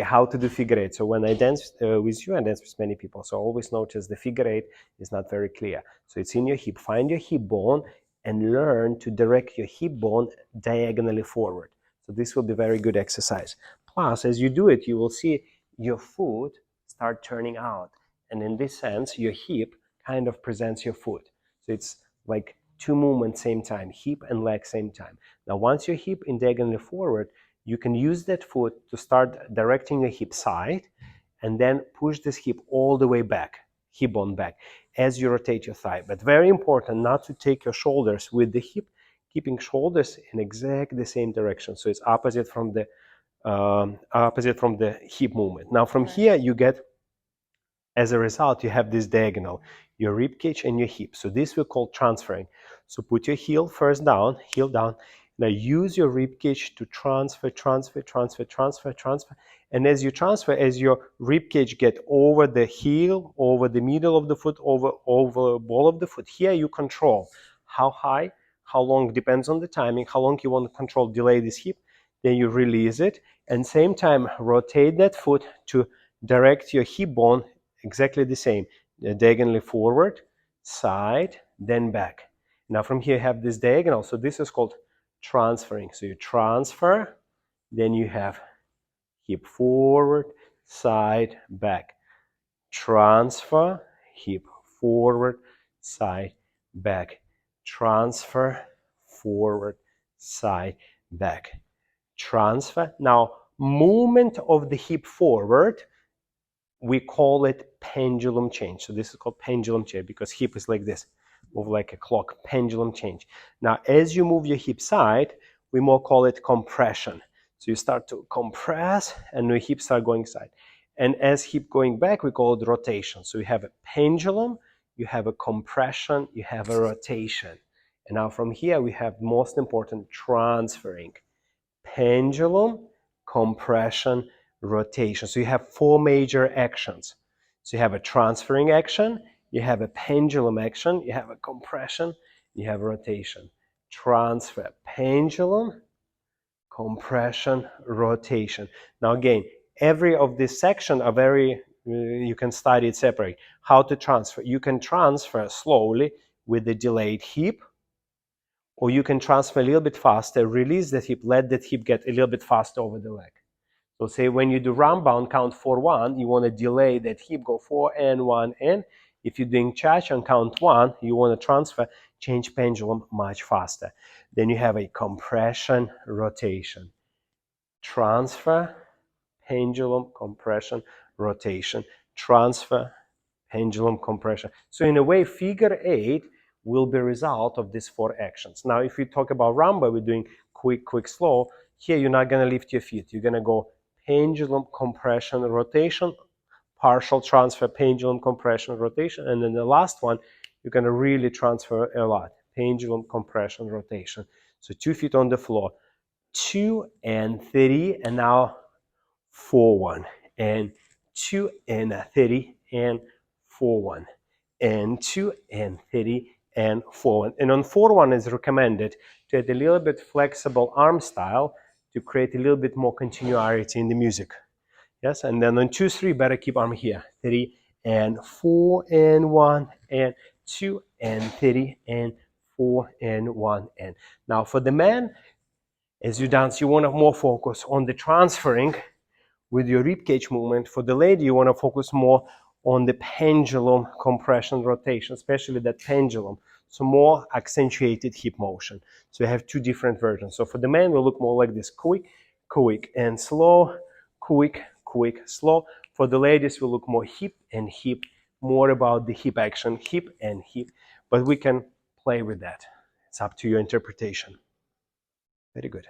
how to do figure eight. So when I dance with you, I dance with many people. So always notice the figure eight is not very clear. So it's in your hip. Find your hip bone and learn to direct your hip bone diagonally forward. So this will be very good exercise. Plus, as you do it, you will see your foot start turning out. And in this sense, your hip kind of presents your foot. So it's like two movements same time, hip and leg same time. Now, once your hip in diagonally forward, you can use that foot to start directing your hip side and then push this hip all the way back, hip bone back, as you rotate your thigh. But very important not to take your shoulders with the hip, keeping shoulders in exactly the same direction. So it's opposite from the hip movement. Now from here you get, as a result, you have this diagonal, your rib cage and your hip. So this we call transferring. So put your heel first down, heel down. Now use your rib cage to transfer. And as you transfer, as your rib cage get over the heel, over the middle of the foot, over ball of the foot, here you control how high, how long, depends on the timing, how long you want to control, delay this hip. Then you release it, and same time rotate that foot to direct your hip bone exactly the same, diagonally forward, side, then back. Now from here you have this diagonal, so this is called transferring. So you transfer, then you have hip forward, side, back. Transfer, hip forward, side, back. Transfer, forward, side, back. Transfer. Now, movement of the hip forward, we call it pendulum change. So this is called pendulum change because hip is like this, move like a clock, pendulum change. Now, as you move your hip side, we more call it compression. So you start to compress and your hips start going side. And as hip going back, we call it rotation. So you have a pendulum, you have a compression, you have a rotation. And now from here, we have most important transferring. Pendulum, compression, rotation. So you have four major actions. So you have a transferring action, you have a pendulum action, you have a compression, you have a rotation. Transfer, pendulum, compression, rotation. Now again, every of this section are very, you can study it separate. How to transfer? You can transfer slowly with the delayed hip, or you can transfer a little bit faster, release the hip, let that hip get a little bit faster over the leg. So say when you do round bound, count 4-1, you want to delay that hip, go 4 and 1 and. If you're doing cha-cha on count 1, you want to transfer, change pendulum much faster. Then you have a compression, rotation. Transfer, pendulum, compression, rotation. Transfer, pendulum, compression. So in a way, figure 8 will be a result of these four actions. Now, if we talk about rumba, we're doing quick, quick, slow. Here, you're not going to lift your feet. You're going to go pendulum, compression, rotation, partial transfer, pendulum, compression, rotation. And then the last one, you're going to really transfer a lot. Pendulum, compression, rotation. So 2 feet on the floor. 2 and 30, and now 4-1. And 2 and 30, and 4-1. And 2 and 30, and 4-1. And on 4-1 is recommended to add a little bit flexible arm style to create a little bit more continuity in the music. Yes, and then on 2-3, better keep arm here. 3 and 4 and 1 and 2 and 30 and 4 and 1 and. Now for the man, as you dance, you want to more focus on the transferring with your ribcage movement. For the lady, you want to focus more on the pendulum, compression, rotation, especially that pendulum. So more accentuated hip motion. So you have two different versions. So for the man, we look more like this: quick, quick, and slow, quick, quick, slow. For the ladies, we look more hip and hip, more about the hip action, hip and hip. But we can play with that. It's up to your interpretation. Very good.